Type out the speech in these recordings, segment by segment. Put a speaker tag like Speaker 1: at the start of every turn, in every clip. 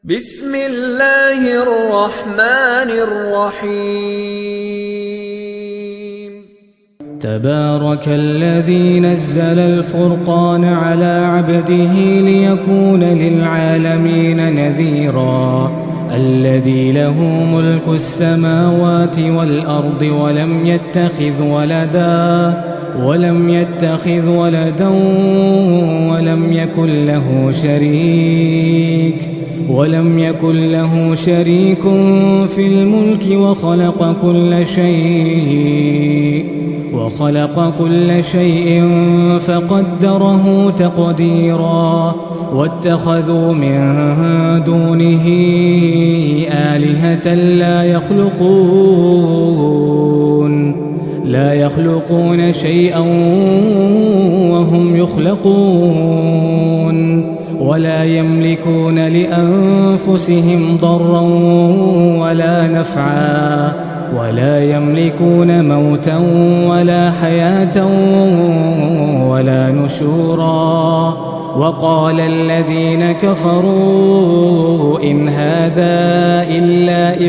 Speaker 1: بسم الله الرحمن الرحيم.
Speaker 2: تبارك الذي نزل الفرقان على عبده ليكون للعالمين نذيرا. الذي له ملك السماوات والأرض ولم يتخذ ولدا ولم يكن له شريك في الملك وخلق كل شيء فقدره تقديرا. واتخذوا من دونه آلهة لا يخلقون شيئا وهم يخلقون ولا يملكون لأنفسهم ضرا ولا نفعا ولا يملكون موتا ولا حياة ولا نشورا. وقال الذين كفروا إن هذا إلا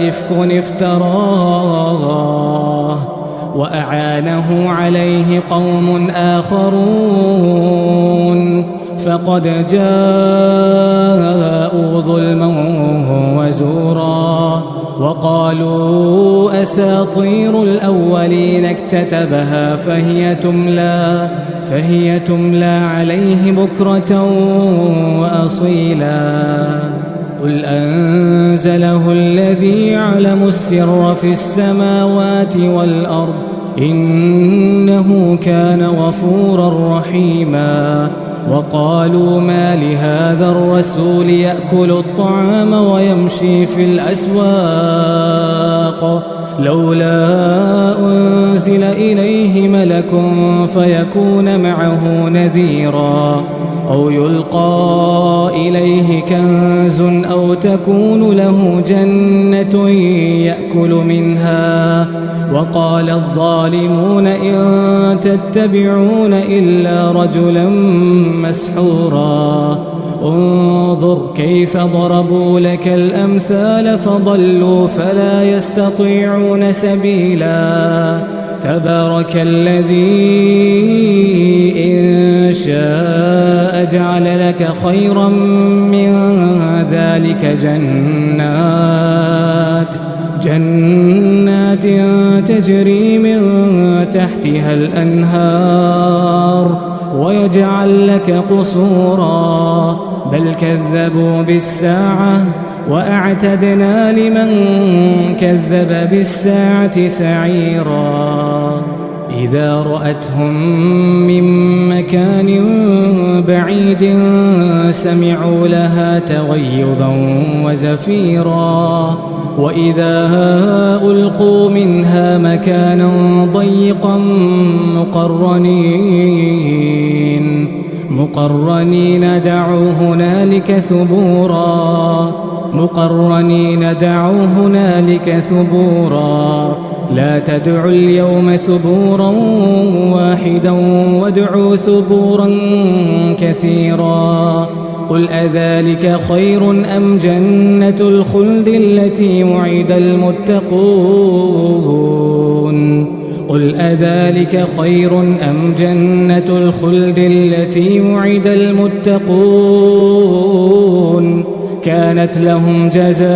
Speaker 2: إفك افتراه وأعانه عليه قوم آخرون فقد جاءوا ظلما وزورا. وقالوا أساطير الأولين اكتتبها فهي تملى عليه بكرة وأصيلا. قل أنزله الذي يعلم السر في السماوات والأرض إنه كان غفورا رحيما. وقالوا ما لهذا الرسول يأكل الطعام ويمشي في الأسواق لولا أنزل إليه ملك فيكون معه نذيرا أو يلقى إليه كنز أو تكون له جنة يأكل منها. وقال الظالمون إن تتبعون إلا رجلا مسحورا. انظر كيف ضربوا لك الأمثال فضلوا فلا يستطيعون سبيلا. تبارك الذي إن شاء جعل لك خيرا من ذلك جنات تجري من تحتها الأنهار ويجعل لك قصورا بل كذبوا بالساعة وأعتدنا لمن كذب بالساعة سعيرا. إذا رأتهم من مكان بعيد سمعوا لها تغيظا وزفيرا. وإذا ألقوا منها مكانا ضيقا مقرنين دعوا هنالك ثبورا. لا تدعوا اليوم ثبورا واحدا وادعوا ثبورا كثيرا. قل أذلك خير أم جنة الخلد التي وعد المتقون كانت لهم جزاء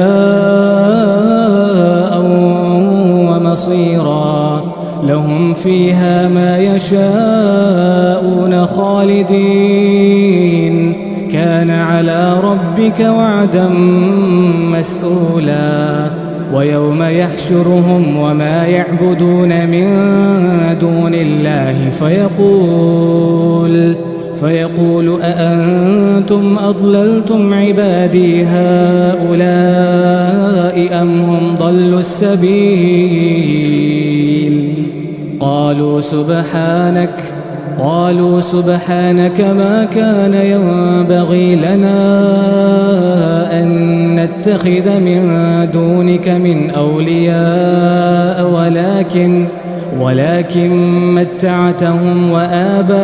Speaker 2: ومصيرا. لهم فيها ما يشاءون خالدين كان على ربك وعدا مسئولا. ويوم يحشرهم وما يعبدون من دون الله فيقول أأنتم أضللتم عبادي هؤلاء أم هم ضلوا السبيل. قالوا قالوا سبحانك ما كان ينبغي لنا أن نتخذ من دونك من أولياء ولكن متعتهم وآباءهم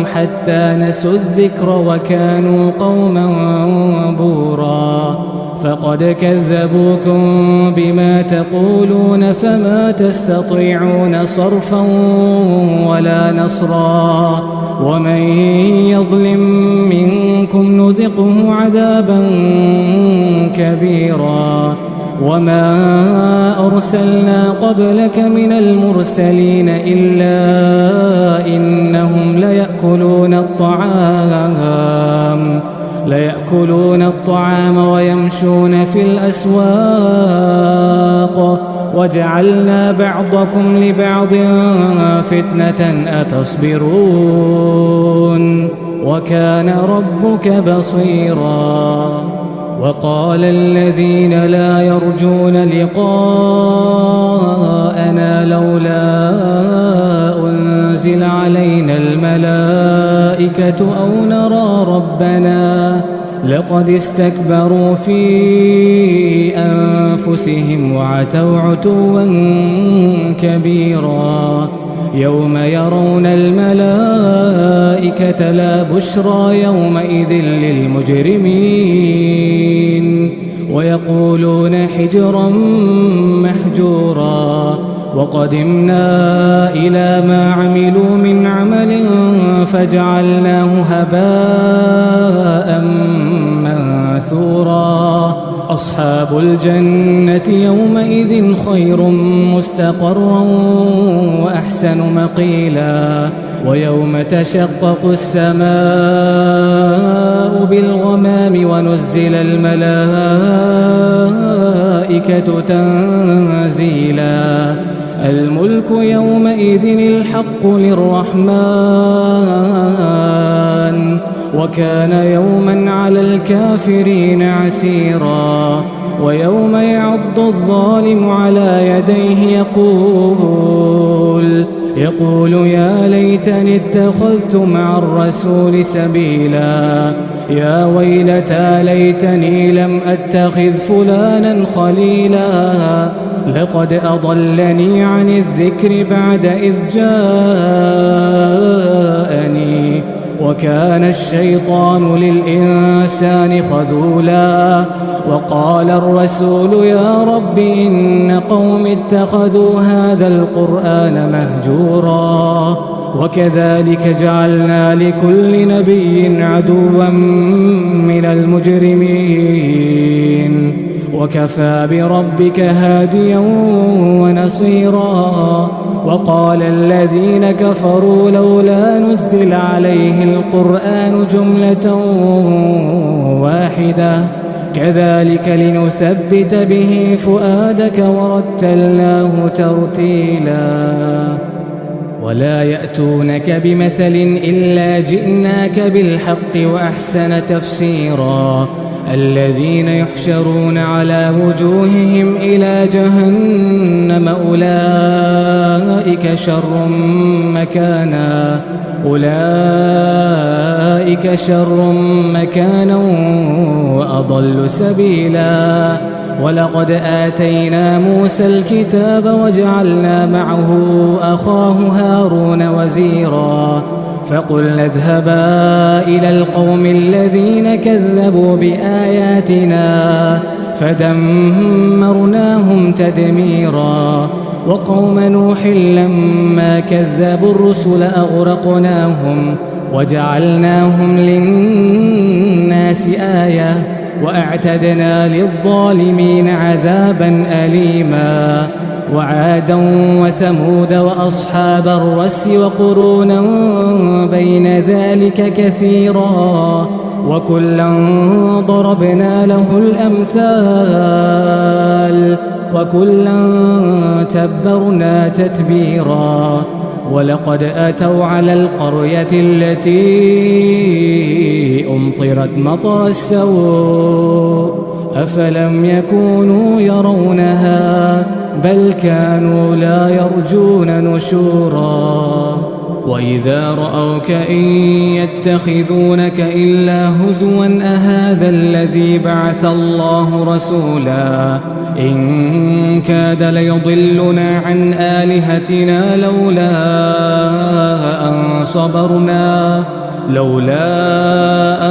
Speaker 2: حتى نسوا الذكر وكانوا قوما بورا فقد كذبوكم بما تقولون فما تستطيعون صرفا ولا نصرا ومن يظلم منكم نذقه عذابا كبيرا وما أرسلنا قبلك من المرسلين إلا إنهم ليأكلون الطعام ويمشون في الأسواق وجعلنا بعضكم لبعض فتنة أتصبرون وكان ربك بصيرا وقال الذين لا يرجون لقاءنا لولا أنزل علينا الملائكة أو نرى ربنا لقد استكبروا في أنفسهم وعتوا عتوا كبيرا يوم يرون الملائكة لا بشرى يومئذ للمجرمين ويقولون حجرا محجورا وقدمنا إلى ما عملوا من عمل فجعلناه هباء منثورا أصحاب الجنة يومئذ خير مستقرا وأحسن مقيلا ويوم تشقق السماء بالغمام ونزل الملائكة تنزيلا الملك يومئذ الحق للرحمن وكان يوما على الكافرين عسيرا ويوم يعض الظالم على يديه يقول يا ليتني اتخذت مع الرسول سبيلا يا ويلتى ليتني لم أتخذ فلانا خليلا لقد أضلني عن الذكر بعد إذ جاءني وكان الشيطان للإنسان خذولا وقال الرسول يا رب إن قوم اتخذوا هذا القرآن مهجورا وكذلك جعلنا لكل نبي عدوا من المجرمين وكفى بربك هاديا ونصيرا وقال الذين كفروا لولا نزل عليه القرآن جملة واحدة كذلك لنثبت به فؤادك ورتلناه ترتيلا ولا يأتونك بمثل إلا جئناك بالحق وأحسن تفسيرا الذين يحشرون على وجوههم إلى جهنم أولئك شر مكانا وأضل سبيلا ولقد آتينا موسى الكتاب وجعلنا معه أخاه هارون وزيرا فقلنا اذهبا إلى القوم الذين كذبوا بآياتنا فدمرناهم تدميرا وقوم نوح لما كذبوا الرسل أغرقناهم وجعلناهم للناس آية وأعتدنا للظالمين عذابا أليما وعادا وثمود وأصحاب الرس وقرونا بين ذلك كثيرا وكلا ضربنا له الأمثال وكلا تبرنا تتبيرا ولقد أتوا على القرية التي أمطرت مطر السوء أفلم يكونوا يرونها بل كانوا لا يرجون نشورا وإذا رأوك إن يتخذونك إلا هزوا أهذا الذي بعث الله رسولا إن كاد ليضلنا عن آلهتنا لولا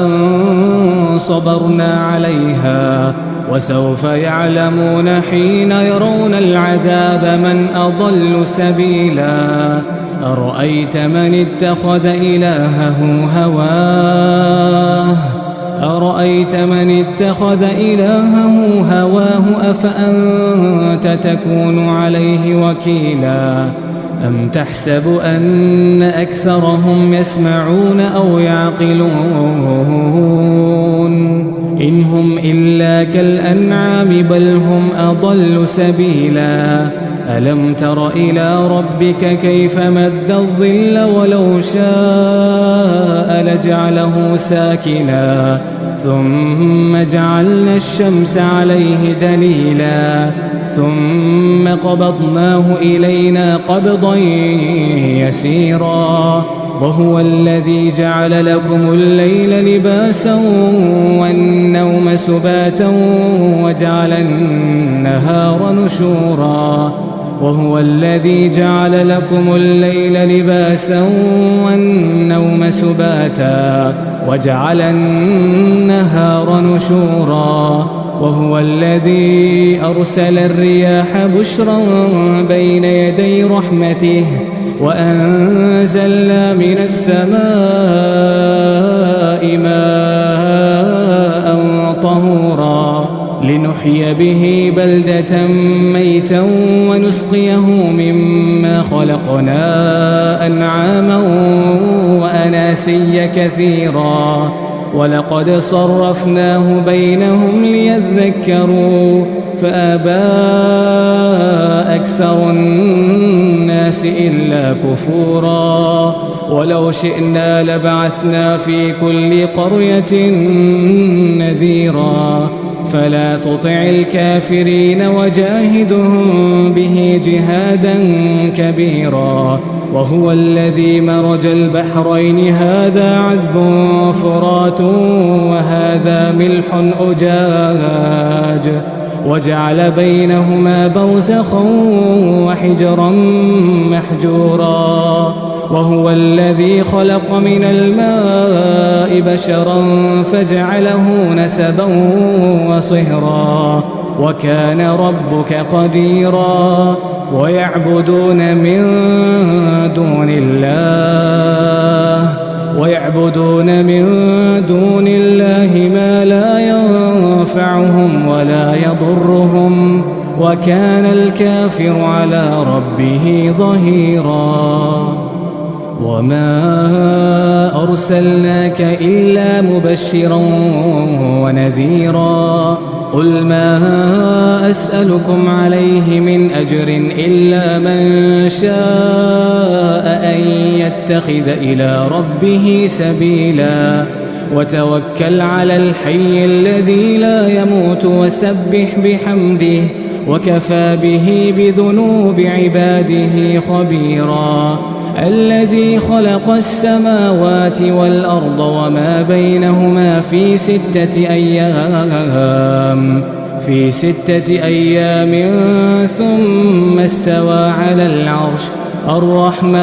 Speaker 2: أن صبرنا عليها وسوف يعلمون حين يرون العذاب من أضل سبيلا أرأيت من اتخذ إلهه هواه أفأنت تكون عليه وكيلا أم تحسب أن أكثرهم يسمعون أو يعقلون إن هم إلا كالأنعام بل هم أضل سبيلا ألم تر إلى ربك كيف مد الظل ولو شاء لجعله ساكنا ثم جعلنا الشمس عليه دليلا ثم قبضناه إلينا قبضا يسيرا وهو الذي جعل لكم الليل لباسا والنوم سباتا وجعل النهار نشورا وهو الذي جعل لكم الليل لباسا والنوم سباتا وجعل النهار نشورا وهو الذي أرسل الرياح بشرا بين يدي رحمته وأنزلنا من السماء ماء طهورا لنحيي به بلدة ميتا ونسقيه مما خلقنا أنعاما وأناسيا كثيرا ولقد صرفناه بينهم ليذكروا فأبى أكثر الناس إلا كفورا ولو شئنا لبعثنا في كل قرية نذيرا فلا تطع الكافرين وجاهدهم به جهادا كبيرا وهو الذي مرج البحرين هذا عذب فرات وهذا ملح أجاج وجعل بينهما برزخا وحجرا محجورا وهو الذي خلق من الماء بشرا فجعله نسبا وصهرا وكان ربك قديرا ويعبدون من دون الله ما لا ينفعهم ولا يضرهم وكان الكافر على ربه ظهيرا وما أرسلناك إلا مبشرا ونذيرا قل ما أسألكم عليه من أجر إلا من شاء أن يتخذ إلى ربه سبيلا وتوكل على الحي الذي لا يموت وسبح بحمده وكفى به بذنوب عباده خبيرا الذي خلق السماوات والأرض وما بينهما في 6 أيام ثم استوى على العرش الرحمن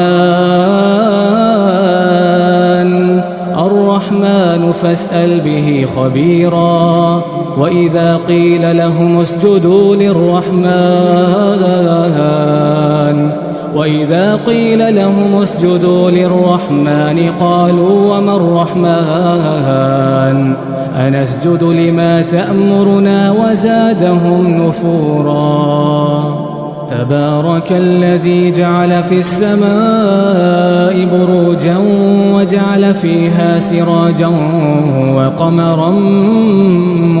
Speaker 2: فاسأل به خبيرا وإذا قيل لهم اسجدوا للرحمن قالوا وما الرحمن أنسجد لما تأمرنا وزادهم نفورا تبارك الذي جعل في السماء بروجا وجعل فيها سراجا وقمرا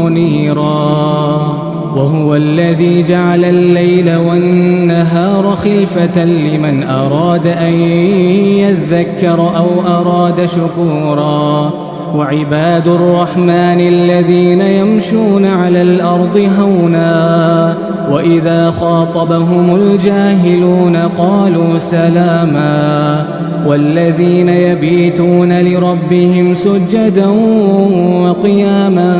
Speaker 2: منيرا وهو الذي جعل الليل والنهار خلفة لمن أراد أن يذكر أو أراد شكورا وعباد الرحمن الذين يمشون على الأرض هونا وإذا خاطبهم الجاهلون قالوا سلاما والذين يبيتون لربهم سجدا وقياما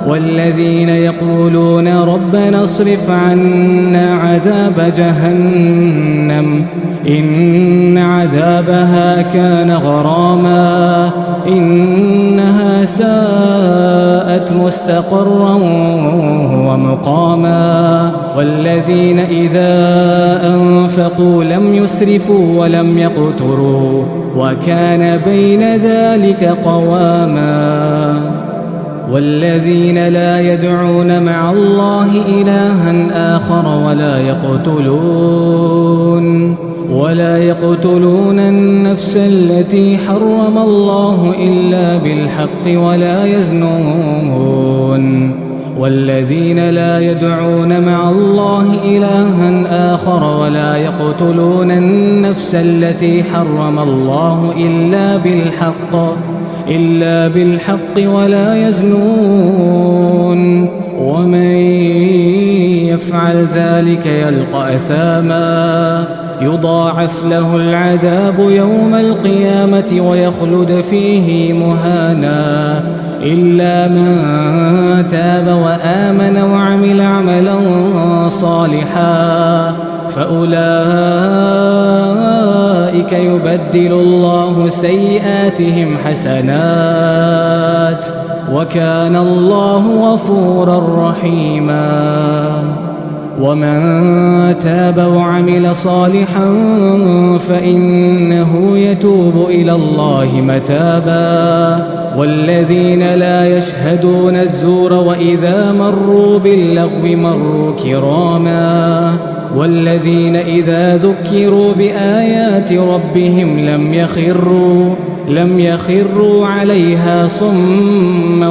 Speaker 2: والذين يقولون ربنا اصرف عنا عذاب جهنم إن عذابها كان غراما إنها ساءت مستقرا ومقاما والذين إذا أنفقوا لم يسرفوا ولم يقتروا وكان بين ذلك قواما والذين لا يدعون مع الله إلها آخر ولا يقتلون النفس التي حرم الله إلا بالحق ولا يزنون والذين لا يدعون مع الله إلها آخر ولا يقتلون النفس التي حرم الله إلا بالحق ولا يزنون ومن يفعل ذلك يلقى أثاما يضاعف له العذاب يوم القيامة ويخلد فيه مهانا إلا من تاب وآمن وعمل عملا صالحا فأولئك يبدل الله سيئاتهم حسنات وكان الله غفورا رحيما ومن تاب وعمل صالحا فإنه يتوب إلى الله متابا والذين لا يشهدون الزور وإذا مروا باللغو مروا كراما والذين إذا ذكروا بآيات ربهم لم يخروا عليها صما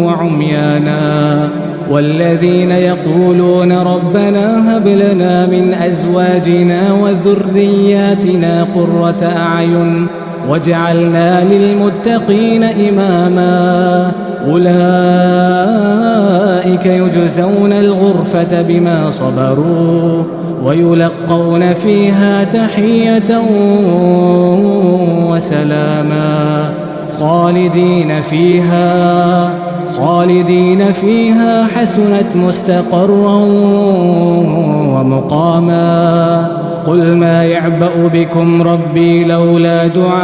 Speaker 2: وعميانا والذين يقولون ربنا هب لنا من أزواجنا وذرياتنا قرة أعين واجعلنا للمتقين إماما أولئك يجزون الغرفة بما صبروا ويلقون فيها تحية وسلاما خالدين فيها حسنت مستقرا ومقاما قل ما يعبأ بكم ربي لولا دعاؤكم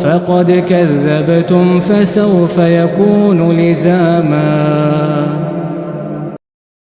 Speaker 2: فقد كذبتم فسوف يكون لزاما